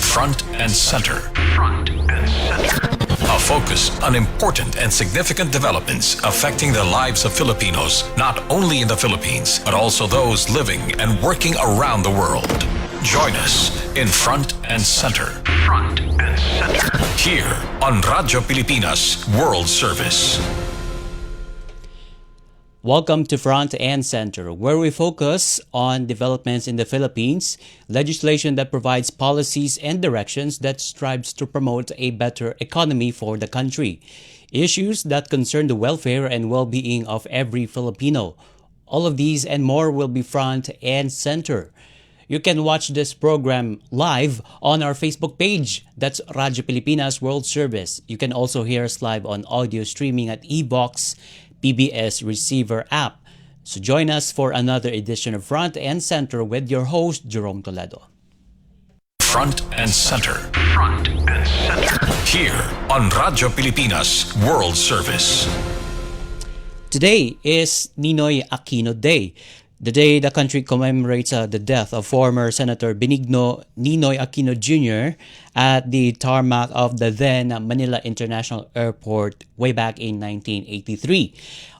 Front and Center. Front and Center. A focus on important and significant developments affecting the lives of Filipinos, not only in the Philippines, but also those living and working around the world. Join us in Front and Center. Front and Center. Here on Radyo Pilipinas World Service. Welcome to Front and Center, where we focus on developments in the Philippines, legislation that provides policies and directions that strives to promote a better economy for the country, issues that concern the welfare and well-being of every Filipino. All of these and more will be Front and Center. You can watch this program live on our Facebook page. That's Radyo Pilipinas World Service. You can also hear us live on audio streaming at eBox PBS Receiver app. So join us for another edition of Front and Center with your host, Jerome Toledo. Front and Center. Front and Center. Here on Radyo Pilipinas World Service. Today is Ninoy Aquino Day. The day the country commemorates the death of former Senator Benigno Ninoy Aquino Jr. at the tarmac of the then Manila International Airport way back in 1983.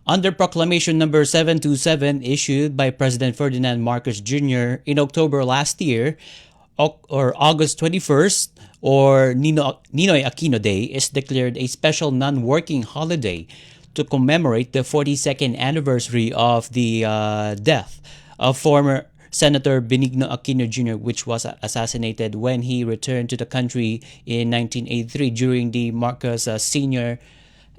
Under Proclamation number 727 issued by President Ferdinand Marcos Jr. in October last year, or August 21st, or Ninoy Aquino Day is declared a special non-working holiday to commemorate the 42nd anniversary of the death of former Senator Benigno Aquino Jr., which was assassinated when he returned to the country in 1983 during the Marcos Sr.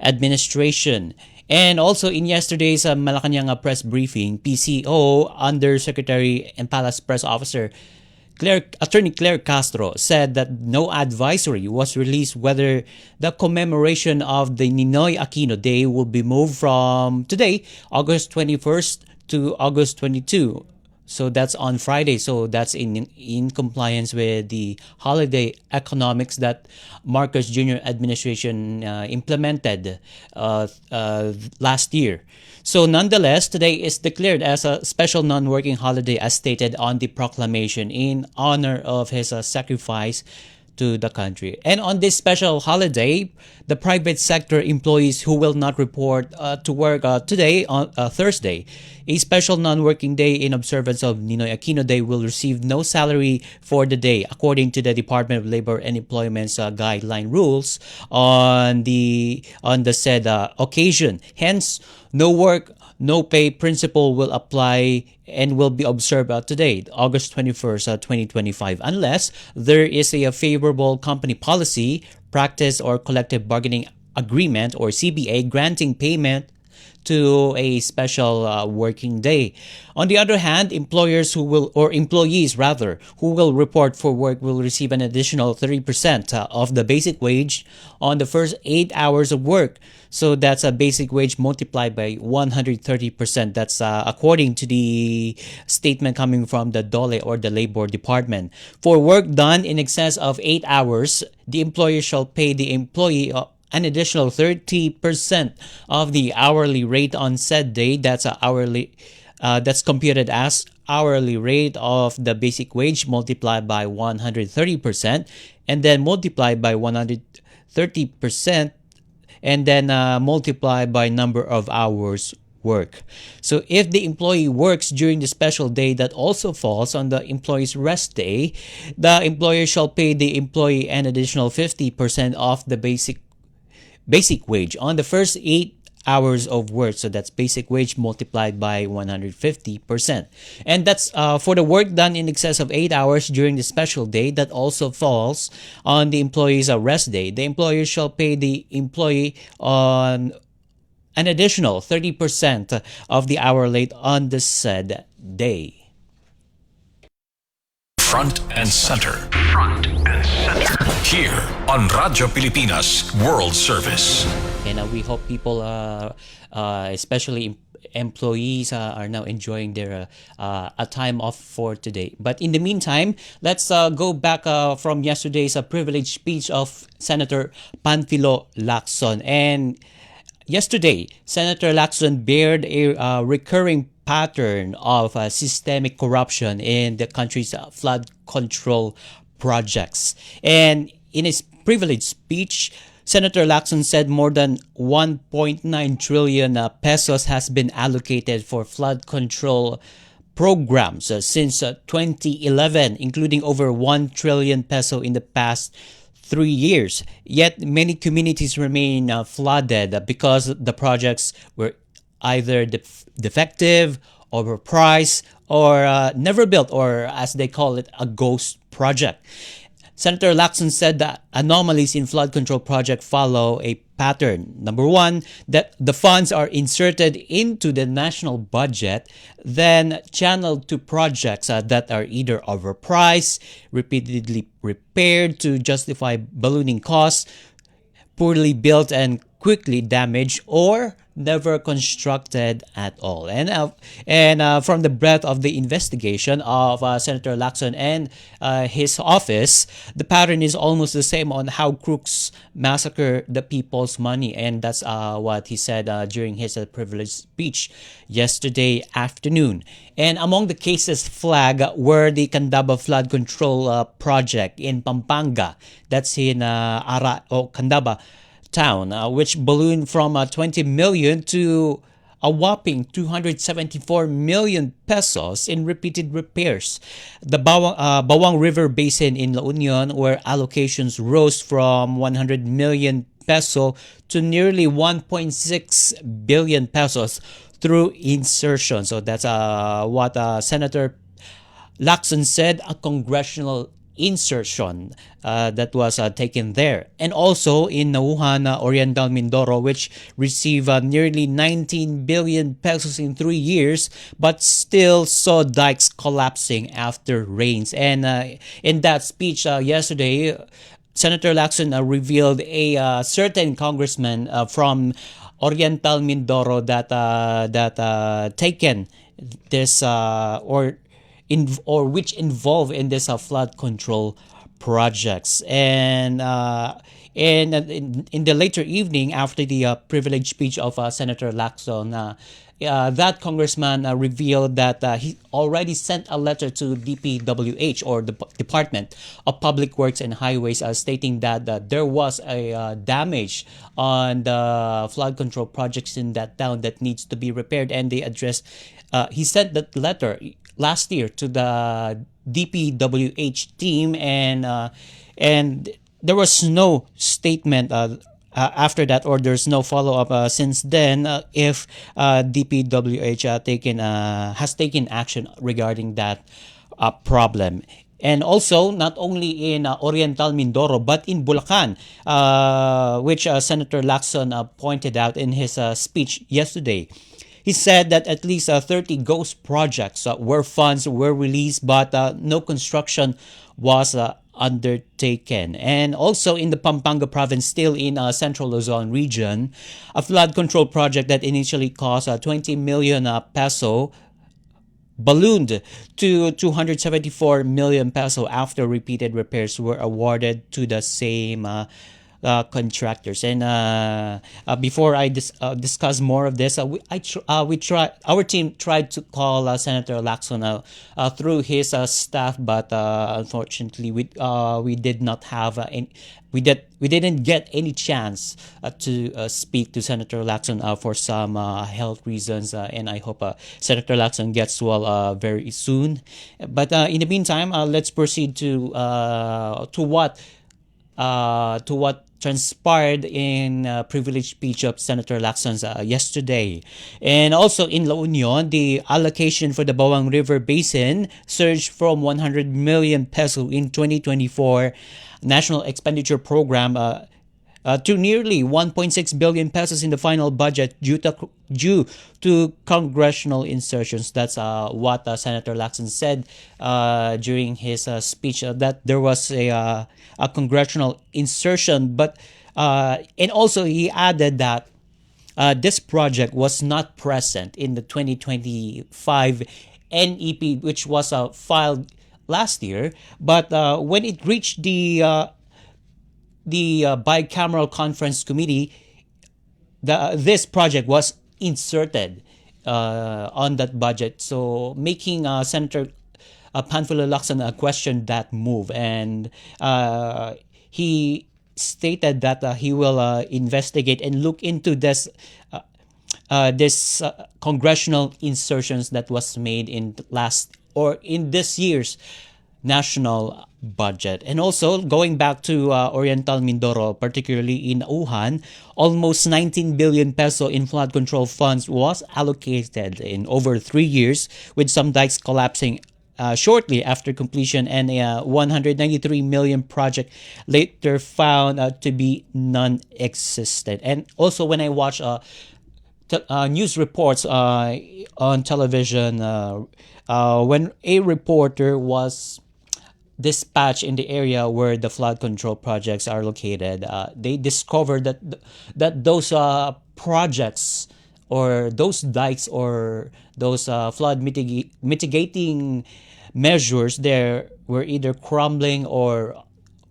administration. And also in yesterday's Malacanang press briefing, PCO Undersecretary and Palace Press Officer Attorney Claire Castro said that no advisory was released whether the commemoration of the Ninoy Aquino Day will be moved from today, August 21st, to August 22. So that's on Friday. So that's in compliance with the holiday economics that Marcos Jr. administration implemented last year. So nonetheless, today is declared as a special non-working holiday as stated on the proclamation in honor of his sacrifice to the country. And on this special holiday, the private sector employees who will not report to work today on Thursday, a special non-working day in observance of Ninoy Aquino Day, will receive no salary for the day according to the Department of Labor and Employment's guideline rules on the said occasion. Hence, no work, no pay principle will apply and will be observed today, August 21st, 2025, unless there is a favorable company policy, practice, or collective bargaining agreement, or CBA, granting payment to a special working day. On the other hand, employees who will report for work will receive an additional 30% of the basic wage on the first 8 hours of work. So that's a basic wage multiplied by 130%. That's according to the statement coming from the DOLE, or the Labor Department. For work done in excess of 8 hours, the employer shall pay the employee an additional 30% of the hourly rate on said day. That's that's computed as hourly rate of the basic wage multiplied by 130%, and then multiplied by 130%, and then multiplied by number of hours work. So if the employee works during the special day that also falls on the employee's rest day, the employer shall pay the employee an additional 50% of the basic wage on the first 8 hours of work. So that's basic wage multiplied by 150%. And that's for the work done in excess of 8 hours during the special day that also falls on the employee's rest day. The employer shall pay the employee on an additional 30% of the hour rate on the said day. Front and Center. Front and Center. Here on Radyo Pilipinas World Service. And we hope people, especially employees, are now enjoying their a time off for today. But in the meantime, let's go back from yesterday's privileged speech of Senator Panfilo Lacson. And yesterday, Senator Lacson bared a recurring pattern of systemic corruption in the country's flood control projects. And in his privilege speech, Senator Lacson said more than 1.9 trillion pesos has been allocated for flood control programs since 2011, including over 1 trillion peso in the past 3 years. Yet many communities remain flooded because the projects were either defective, overpriced, or never built, or as they call it, a ghost project. Senator Lacson said that anomalies in flood control project follow a pattern. Number one, that the funds are inserted into the national budget, then channeled to projects that are either overpriced, repeatedly repaired to justify ballooning costs, poorly built and quickly damaged, or never constructed at all. And from the breadth of the investigation of Senator Lacson and his office, the pattern is almost the same on how crooks massacre the people's money, and that's what he said during his privileged speech yesterday afternoon. And among the cases flagged were the Candaba flood control project in Pampanga. That's in Candaba town, which ballooned from 20 million to a whopping 274 million pesos in repeated repairs. The Bawang River Basin in La Union, where allocations rose from 100 million peso to nearly 1.6 billion pesos through insertion. So that's what Senator Lacson said, a congressional insertion that was taken there. And also in Nauhan, Oriental Mindoro, which received nearly 19 billion pesos in 3 years, but still saw dikes collapsing after rains. And in that speech yesterday, Senator Lacson revealed a certain congressman from Oriental Mindoro that taken this or which involved in this flood control projects. And in the later evening, after the privileged speech of Senator Lacson, that congressman revealed that he already sent a letter to DPWH, or the Department of Public Works and Highways, stating that there was a damage on the flood control projects in that town that needs to be repaired. And they addressed, he sent that letter last year to the DPWH team, and there was no statement after that, or there's no follow-up since then, if DPWH has taken action regarding that problem. And also, not only in Oriental Mindoro, but in Bulacan, which Senator Lacson pointed out in his speech yesterday. He said that at least 30 ghost projects where funds were released, but no construction was undertaken. And also in the Pampanga province, still in Central Luzon region, a flood control project that initially cost 20 million peso ballooned to 274 million peso after repeated repairs were awarded to the same contractors. And before I discuss more of this, our team tried to call Senator Lacson through his staff, but unfortunately we did not have we didn't get any chance to speak to Senator Lacson for some health reasons, and I hope Senator Lacson gets well very soon. But in the meantime, let's proceed to what transpired in privileged speech of Senator Lacson yesterday. And also in La Union, the allocation for the Bawang River Basin surged from 100 million peso in 2024 National Expenditure Program to nearly 1.6 billion pesos in the final budget due to congressional insertions. That's what Senator Lacson said during his speech, that there was a congressional insertion. But and also he added that this project was not present in the 2025 NEP, which was filed last year. But when it reached the bicameral conference committee, this project was inserted on that budget, so making Senator Panfilo Lacson questioned that move, and he stated that he will investigate and look into this congressional insertions that was made in last or in this year's national budget. And also going back to Oriental Mindoro, particularly in Wuhan, almost 19 billion peso in flood control funds was allocated in over 3 years, with some dikes collapsing shortly after completion, and a 193 million project later found to be non-existent. And also when I watch news reports on television, when a reporter was dispatched in the area where the flood control projects are located, they discovered that those projects or those dikes or those flood mitigating measures there were either crumbling or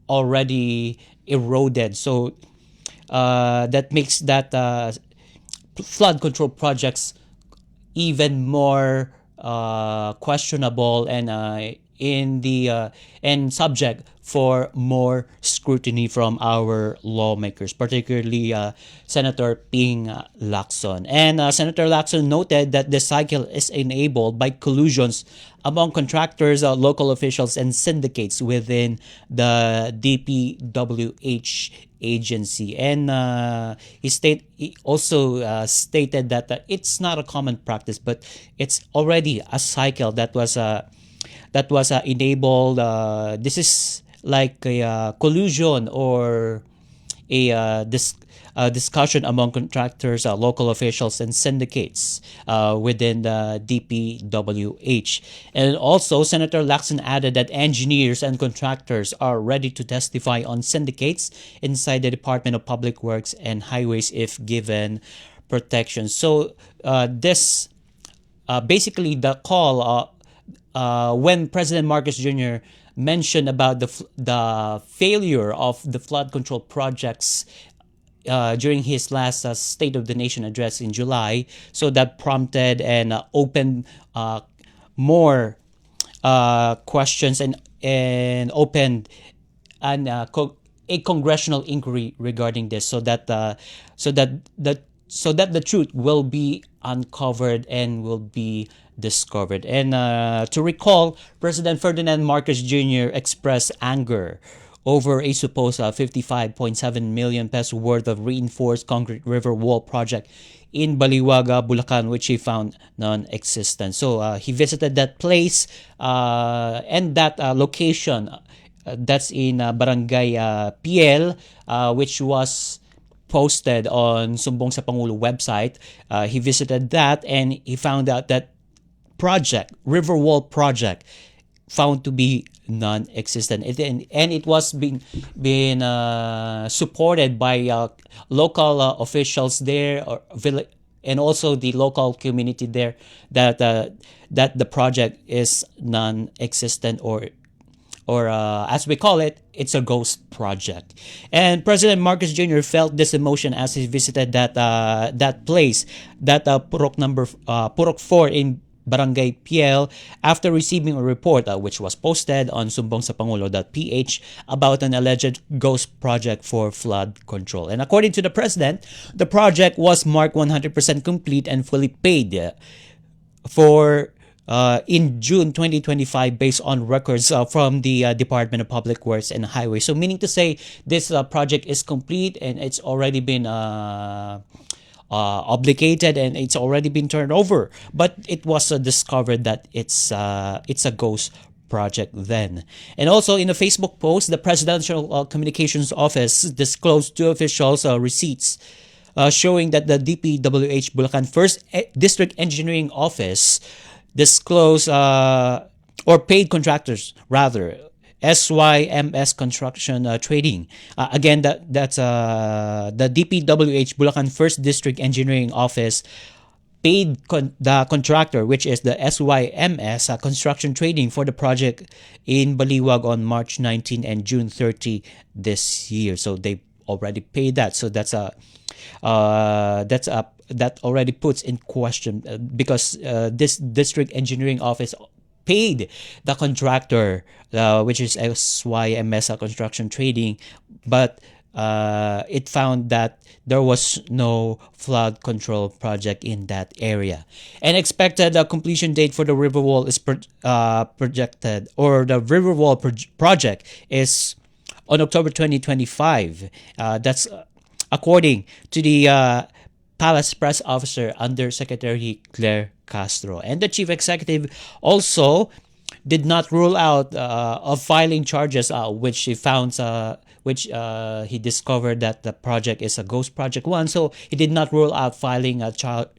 already eroded. So that makes that flood control projects even more questionable and in the and subject for more scrutiny from our lawmakers, particularly Senator Ping Lacson. And Senator Lacson noted that the cycle is enabled by collusions among contractors, local officials, and syndicates within the DPWH agency. And he also stated that it's not a common practice, but it's already a cycle that was enabled. This is like a collusion or a discussion among contractors, local officials, and syndicates within the DPWH. And also, Senator Lacson added that engineers and contractors are ready to testify on syndicates inside the Department of Public Works and Highways if given protection. So this basically the call when President Marcos Jr. mentioned about the failure of the flood control projects during his last State of the Nation address in July. So that prompted and opened more questions and opened a congressional inquiry regarding this, so that the truth will be uncovered and will be discovered. And to recall, President Ferdinand Marcos Jr. expressed anger over a supposed 55.7 million peso worth of reinforced concrete river wall project in Baliwaga, Bulacan, which he found non-existent. So he visited that place and that location that's in Barangay PL, which was posted on Sumbong sa Pangulo website. He visited that and he found out that river wall project, found to be non-existent. And it was being supported by local officials there, and also the local community there, that the project is non-existent, or as we call it, it's a ghost project. And President Marcos Jr. felt this emotion as he visited that place, that Purok 4 in Barangay PL, after receiving a report which was posted on sumbongsapangulo.ph about an alleged ghost project for flood control. And according to the president, the project was marked 100% complete and fully paid for in June 2025 based on records from the Department of Public Works and Highways. So meaning to say, this project is complete and it's already been obligated and it's already been turned over, but it was discovered that it's a ghost project then. And also in a Facebook post, the Presidential Communications Office disclosed two officials' receipts showing that the DPWH Bulacan 1st District Engineering Office disclosed or paid contractors rather SYMS Construction Trading. Again, that's the DPWH Bulacan 1st District Engineering Office paid the contractor, which is the SYMS Construction Trading, for the project in Baliwag on March 19 and June 30 this year. So they already paid that. So that already puts in question because this district engineering office paid the contractor, which is SYMS Construction Trading, but it found that there was no flood control project in that area. And expected completion date for the Riverwall is projected, or the Riverwall project is on October 2025. That's according to the Palace Press Officer under Secretary Claire Castro. And the Chief Executive also did not rule out of filing charges, which he found, which he discovered that the project is a ghost project one. So he did not rule out filing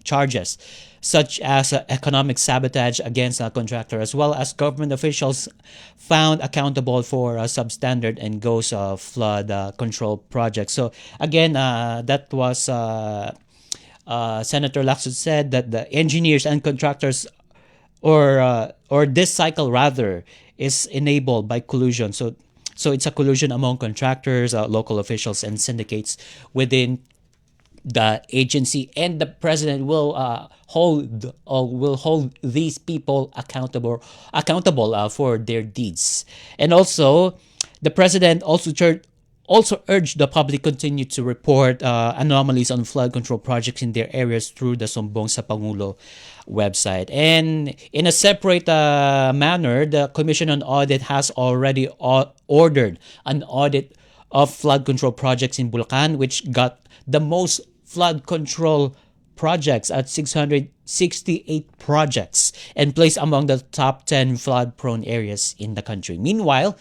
charges such as economic sabotage against a contractor, as well as government officials found accountable for substandard and ghost flood control projects. So again, that was Senator Lacson said that the engineers and contractors, or this cycle rather, is enabled by collusion. So it's a collusion among contractors, local officials, and syndicates within the agency, and the president will hold these people accountable for their deeds. And also, the president also urged the public continue to report anomalies on flood control projects in their areas through the Sumbong sa Pangulo website. And in a separate manner, the Commission on Audit has already ordered an audit of flood control projects in Bulacan, which got the most flood control projects at 668 projects and placed among the top 10 flood-prone areas in the country. Meanwhile,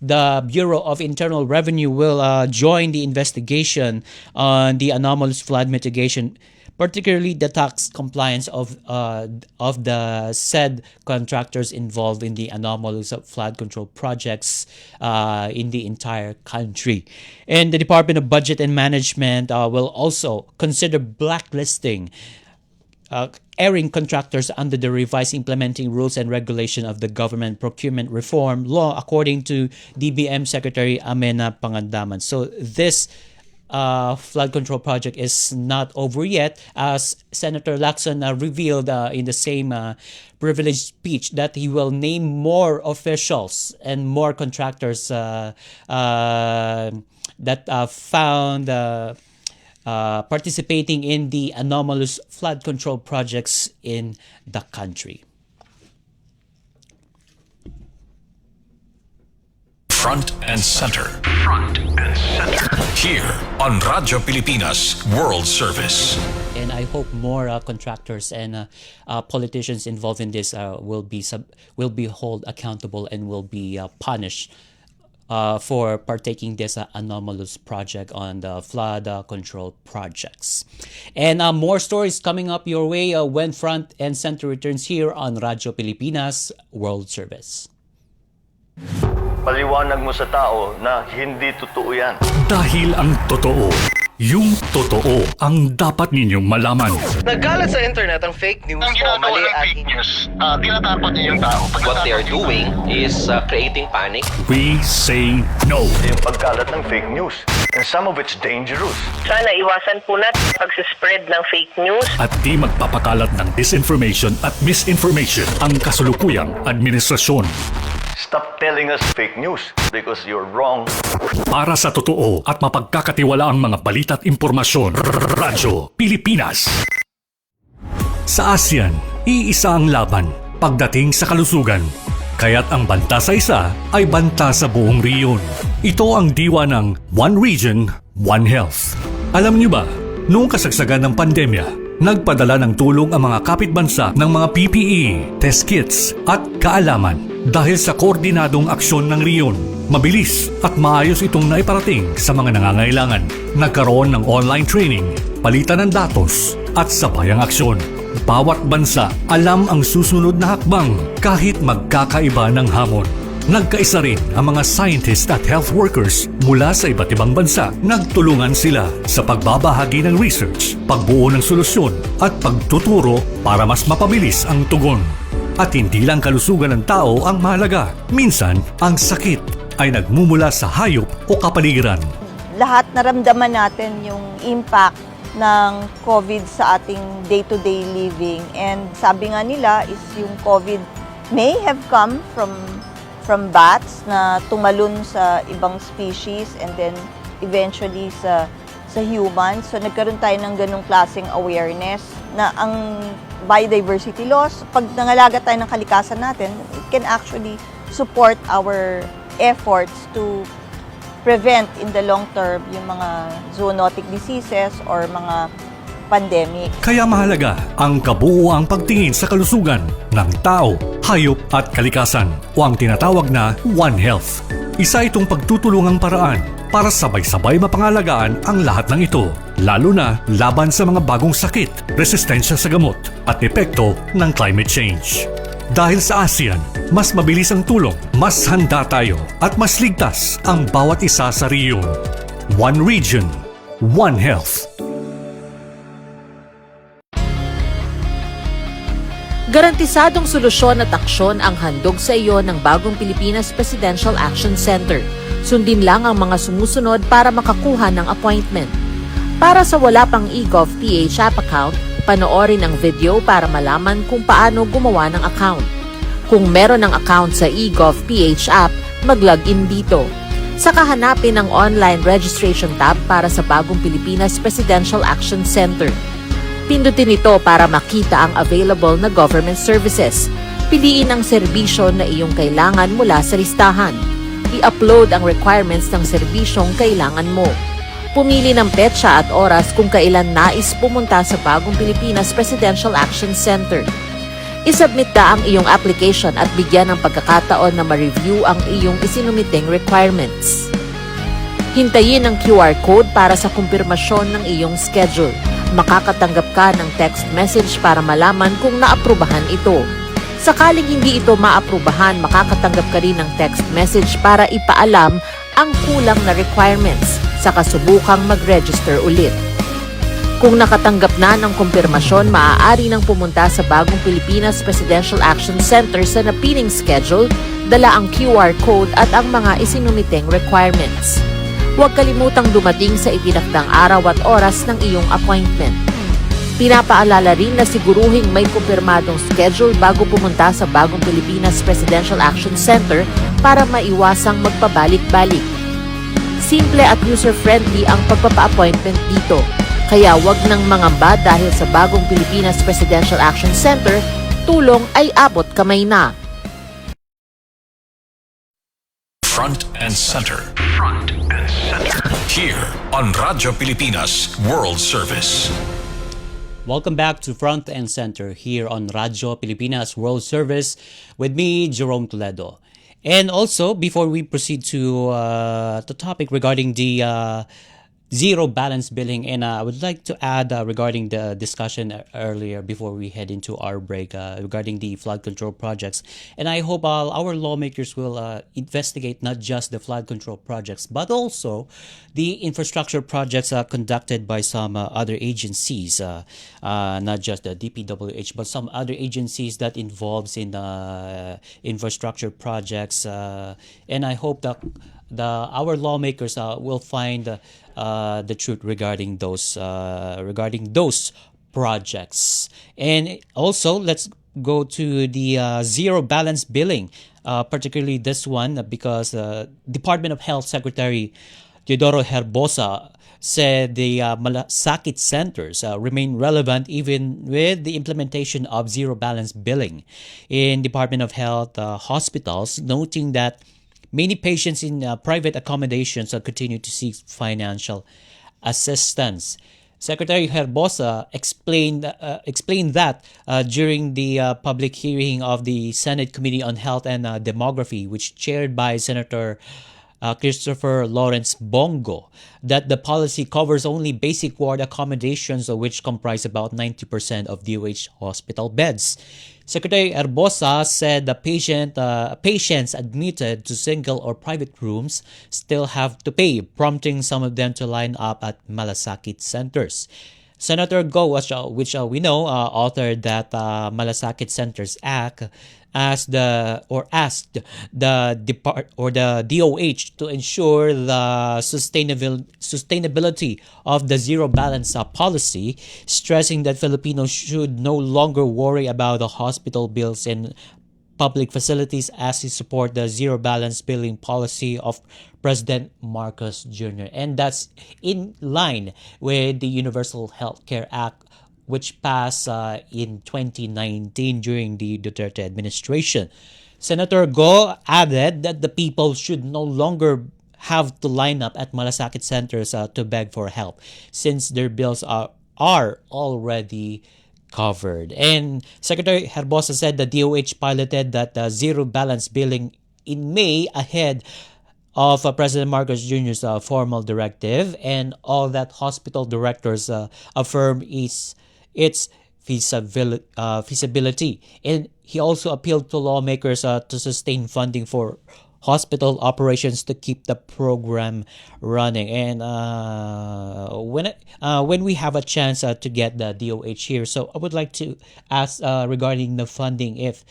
the Bureau of Internal Revenue will join the investigation on the anomalous flood mitigation, particularly the tax compliance of the said contractors involved in the anomalous flood control projects in the entire country. And the Department of Budget and Management will also consider blacklisting erring contractors under the revised implementing rules and regulation of the government procurement reform law, according to DBM Secretary Amena Pangandaman. So this flood control project is not over yet, as Senator Lacson revealed in the same privileged speech that he will name more officials and more contractors that found participating in the anomalous flood control projects in the country. Front and center. Front and center. Here on Radyo Pilipinas World Service. And I hope more contractors and politicians involved in this will be held accountable and will be punished for partaking this anomalous project on the flood control projects. And more stories coming up your way when Front and Center returns here on Radyo Pilipinas World Service. Paliwanag mo sa tao na hindi totoo yan. Dahil ang totoo, yung totoo ang dapat ninyong malaman. Nagkalat sa internet ang fake news Ang o ginagawa mali ng at fake news, tinatapon niya yung tao. What they are doing is creating panic. We say no. Yung pagkalat ng fake news. And some of it's dangerous. Sana iwasan po natin pag-spread ng fake news. At di magpapakalat ng disinformation at misinformation ang kasulukuyang administrasyon. Stop telling us fake news because you're wrong. Para sa totoo at mapagkakatiwalaang mga balita at impormasyon, Radyo Pilipinas. Sa ASEAN, iisa ang laban pagdating sa kalusugan. Kaya't ang banta sa isa ay banta sa buong riyon. Ito ang diwa ng One Region, One Health. Alam niyo ba, noong kasagsagan ng pandemya, nagpadala ng tulong ang mga kapitbansa ng mga PPE, test kits at kaalaman. Dahil sa koordinadong aksyon ng riyon, mabilis at maayos itong naiparating sa mga nangangailangan. Nagkaroon ng online training, palitan ng datos at sabayang aksyon. Bawat bansa alam ang susunod na hakbang kahit magkakaiba ng hamon. Nagkaisa rin ang mga scientists at health workers mula sa iba't ibang bansa. Nagtulungan sila sa pagbabahagi ng research, pagbuo ng solusyon at pagtuturo para mas mapabilis ang tugon. At hindi lang kalusugan ng tao ang mahalaga. Minsan, ang sakit ay nagmumula sa hayop o kapaligiran. Lahat naramdaman natin yung impact ng COVID sa ating day-to-day living. And sabi nga nila is yung COVID may have come from bats na tumalon sa ibang species and then eventually sa humans. So nagkaroon tayo ng ganung klaseng awareness na ang biodiversity loss, pag nangalaga tayo ng kalikasan natin, it can actually support our efforts to prevent in the long term yung mga zoonotic diseases or mga pandemic. Kaya mahalaga ang kabuuang pagtingin sa kalusugan ng tao, hayop at kalikasan o ang tinatawag na One Health. Isa itong pagtutulungang paraan para sabay-sabay mapangalagaan ang lahat ng ito, lalo na laban sa mga bagong sakit, resistensya sa gamot at epekto ng climate change. Dahil sa ASEAN, mas mabilis ang tulong, mas handa tayo at mas ligtas ang bawat isa sa rehiyon. One Region, One Health. Garantisadong solusyon at aksyon ang handog sa iyo ng bagong Pilipinas Presidential Action Center. Sundin lang ang mga sumusunod para makakuha ng appointment. Para sa wala pang eGov.ph app account, panoorin ang video para malaman kung paano gumawa ng account. Kung meron ng account sa eGov.ph app, mag-login dito. Saka hanapin ang online registration tab para sa bagong Pilipinas Presidential Action Center. Pindutin ito para makita ang available na government services. Piliin ang serbisyo na iyong kailangan mula sa listahan. I-upload ang requirements ng serbisyong kailangan mo. Pumili ng petsa at oras kung kailan nais pumunta sa bagong Pilipinas Presidential Action Center. I-submit na ang iyong application at bigyan ng pagkakataon na ma-review ang iyong isinumiting requirements. Hintayin ang QR code para sa kumpirmasyon ng iyong schedule. Makakatanggap ka ng text message para malaman kung naaprubahan ito. Sakaling hindi ito maaprubahan, makakatanggap ka rin ng text message para ipaalam ang kulang na requirements sa kasubukang mag-register ulit. Kung nakatanggap na ng kumpirmasyon, maaari nang pumunta sa bagong Pilipinas Presidential Action Center sa napiling schedule, dala ang QR code at ang mga isinumiteng requirements. Huwag kalimutang dumating sa itinakdang araw at oras ng iyong appointment. Pinapaalala rin na siguruhing may kumpirmadong schedule bago pumunta sa bagong Pilipinas Presidential Action Center para maiwasang magpabalik-balik. Simple at user-friendly ang pagpapa-appointment dito, kaya huwag nang mangamba dahil sa bagong Pilipinas Presidential Action Center, tulong ay abot kamay na. Front and center. Front and center. Here on Radyo Pilipinas World Service. Welcome back to Front and Center here on Radyo Pilipinas World Service with me, Jerome Toledo. And also, before we proceed to the topic regarding the zero balance billing, and I would like to add regarding the discussion earlier before we head into our break regarding the flood control projects. And I hope our lawmakers will investigate not just the flood control projects, but also the infrastructure projects conducted by some other agencies, not just the DPWH, but some other agencies that involves in infrastructure projects. And I hope that our lawmakers will find the truth regarding those projects. And also, let's go to the zero balance billing, particularly this one because Department of Health Secretary Teodoro Herbosa said the malasakit centers remain relevant even with the implementation of zero balance billing in Department of Health hospitals, noting that many patients in private accommodations continue to seek financial assistance. Secretary Herbosa explained that during the public hearing of the Senate Committee on Health and Demography, which chaired by Senator Christopher Lawrence Bongo, that the policy covers only basic ward accommodations, which comprise about 90% of DOH hospital beds. Secretary Herbosa said the patients admitted to single or private rooms still have to pay, prompting some of them to line up at malasakit centers. Senator Go, which we know authored that Malasakit Centers Act, asked the DOH to ensure the sustainability of the zero balance policy, stressing that Filipinos should no longer worry about the hospital bills and public facilities as he support the zero balance billing policy of President Marcos Jr. And that's in line with the Universal Healthcare Act, which passed in 2019 during the Duterte administration. Senator Go added that the people should no longer have to line up at malasakit centers to beg for help, since their bills are already covered. And Secretary Herbosa said the DOH piloted that zero balance billing in May ahead of President Marcos Jr.'s formal directive, and all that hospital directors affirm is its feasibility. And he also appealed to lawmakers to sustain funding for hospital operations to keep the program running. And when we have a chance to get the DOH here, so I would like to ask regarding the funding, if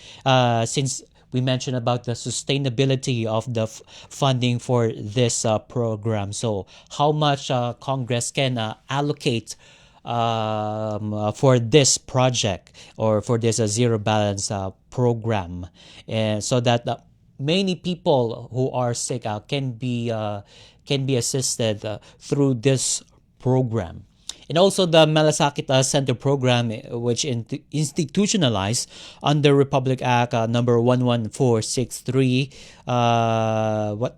since we mentioned about the sustainability of the funding for this program, so how much Congress can allocate for this project, or for this zero balance program, and so that many people who are sick can be assisted through this program. And also the Malasakit Center program, which institutionalized under Republic Act number 11463,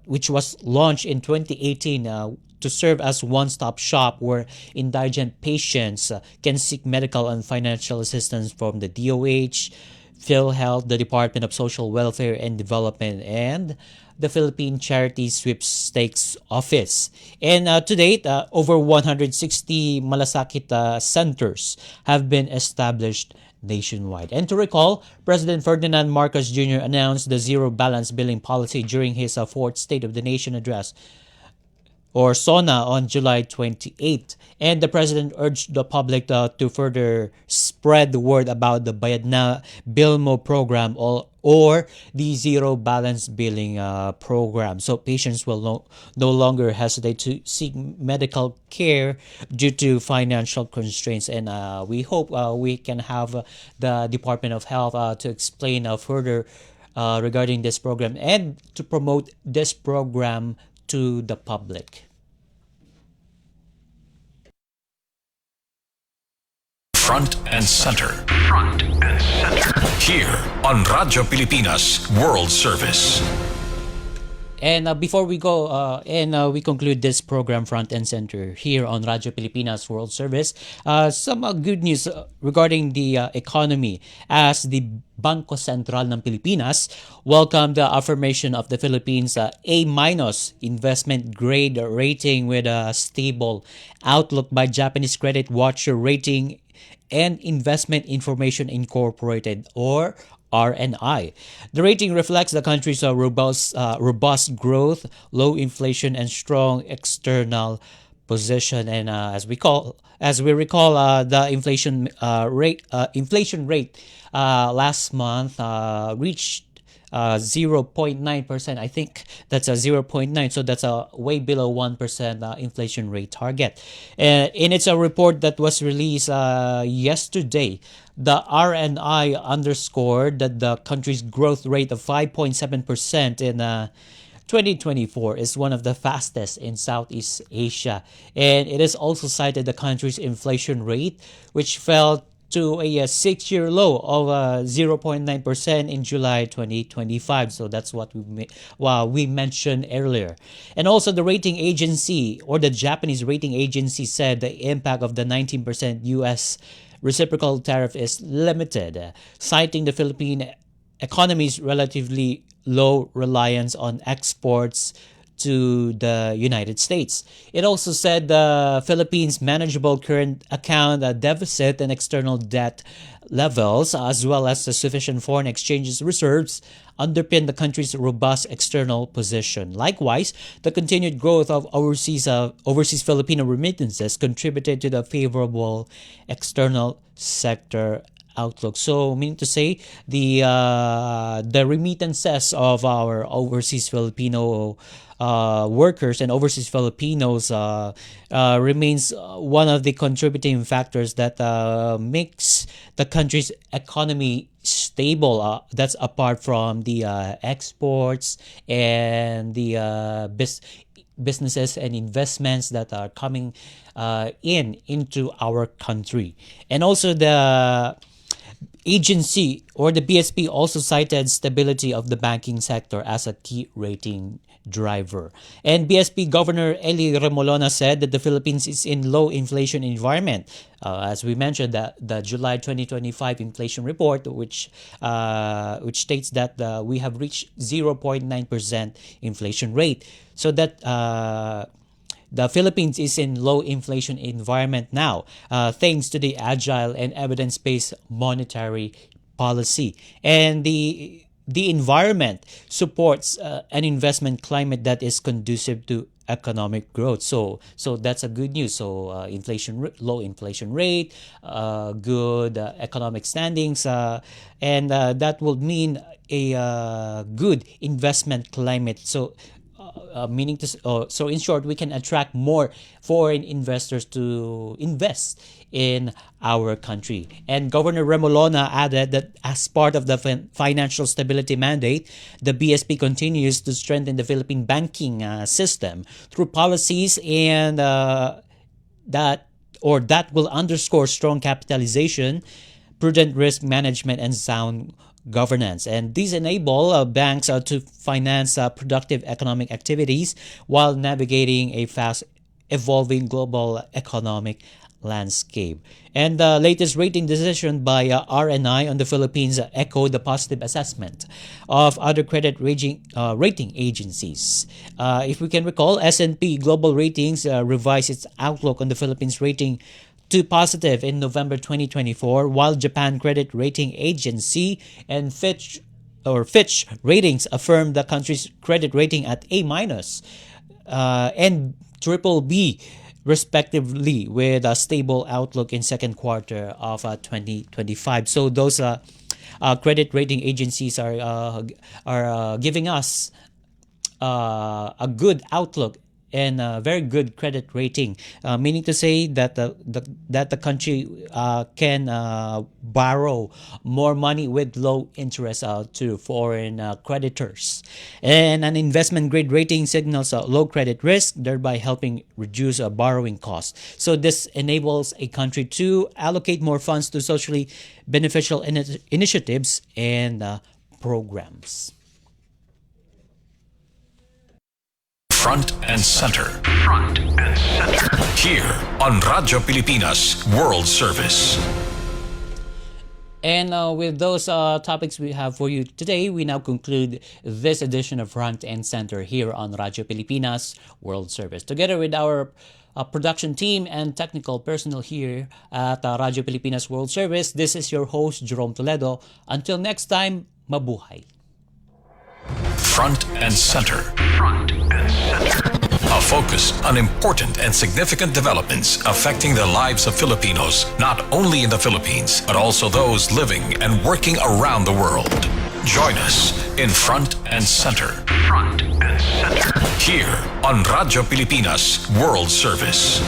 which was launched in 2018 to serve as one-stop shop where indigent patients can seek medical and financial assistance from the DOH, PhilHealth, the Department of Social Welfare and Development, and the Philippine Charity Sweepstakes Office. And to date, over 160 malasakit centers have been established nationwide. And to recall, President Ferdinand Marcos Jr. announced the zero balance billing policy during his fourth State of the Nation address, or SONA, on July 28. And the president urged the public to further spread the word about the Bayad na Bilmo program, or the zero balance billing program. So patients will no longer hesitate to seek medical care due to financial constraints. And we hope we can have the Department of Health to explain further regarding this program and to promote this program to the public. Front and center. Front and center. Here on Radyo Pilipinas World Service. And before we go we conclude this program, Front and Center, here on Radyo Pilipinas World Service, some good news regarding the economy, as the Bangko Sentral ng Pilipinas welcomed the affirmation of the Philippines A- investment grade rating with a stable outlook by Japanese credit watcher Rating and Investment Information Incorporated, or RNI. The rating reflects the country's robust growth, low inflation, and strong external position. And as we recall, the inflation rate last month reached 0.9%. I think that's a 0.9, so that's a way below 1% inflation rate target. In its report that was released yesterday, the RNI underscored that the country's growth rate of 5.7% in 2024 is one of the fastest in Southeast Asia. And it is also cited the country's inflation rate, which fell to a 6-year low of 0.9% in July 2025. So that's what we mentioned earlier. And also the rating agency, or the Japanese rating agency, said the impact of the 19% U.S. reciprocal tariff is limited, citing the Philippine economy's relatively low reliance on exports to the United States. It also said the Philippines' manageable current account deficit and external debt levels, as well as the sufficient foreign exchange reserves, underpin the country's robust external position. Likewise, the continued growth of overseas Filipino remittances contributed to the favorable external sector outlook. So, meaning to say, the remittances of our overseas Filipino workers and overseas Filipinos remains one of the contributing factors that makes the country's economy stable. That's apart from the exports and the businesses and investments that are coming into our country. And also the agency or the BSP also cited stability of the banking sector as a key rating driver. And BSP Governor Eli Remolona said that the Philippines is in low inflation environment. As we mentioned, the July 2025 inflation report, which states that we have reached 0.9% inflation rate. So that the Philippines is in low inflation environment now, thanks to the agile and evidence-based monetary policy. And the environment supports an investment climate that is conducive to economic growth. So that's a good news. So low inflation rate, good economic standings, and that will mean a good investment climate. So meaning to so in short, we can attract more foreign investors to invest in our country. And Governor Remolona added that as part of the financial stability mandate, the BSP continues to strengthen the Philippine banking system through policies and that will underscore strong capitalization, prudent risk management, and sound governance. And these enable banks to finance productive economic activities while navigating a fast evolving global economic landscape. And the latest rating decision by RNI on the Philippines echoed the positive assessment of other credit rating agencies. If we can recall, S&P Global Ratings revised its outlook on the Philippines rating to positive in November 2024, while Japan Credit Rating Agency and Fitch Ratings affirmed the country's credit rating at A- and triple B respectively, with a stable outlook in second quarter of 2025. So those credit rating agencies are giving us a good outlook and a very good credit rating, meaning to say that the country can borrow more money with low interest to foreign creditors. And an investment grade rating signals low credit risk, thereby helping reduce borrowing costs. So this enables a country to allocate more funds to socially beneficial initiatives and programs. Front and center. Front and center. Here on Radyo Pilipinas World Service. And with those topics we have for you today, we now conclude this edition of Front and Center here on Radyo Pilipinas World Service. Together with our production team and technical personnel here at Radyo Pilipinas World Service, this is your host, Jerome Toledo. Until next time, mabuhay. Front and center. Front and center. A focus on important and significant developments affecting the lives of Filipinos, not only in the Philippines, but also those living and working around the world. Join us in Front and Center. Front and Center. Here on Radyo Pilipinas World Service.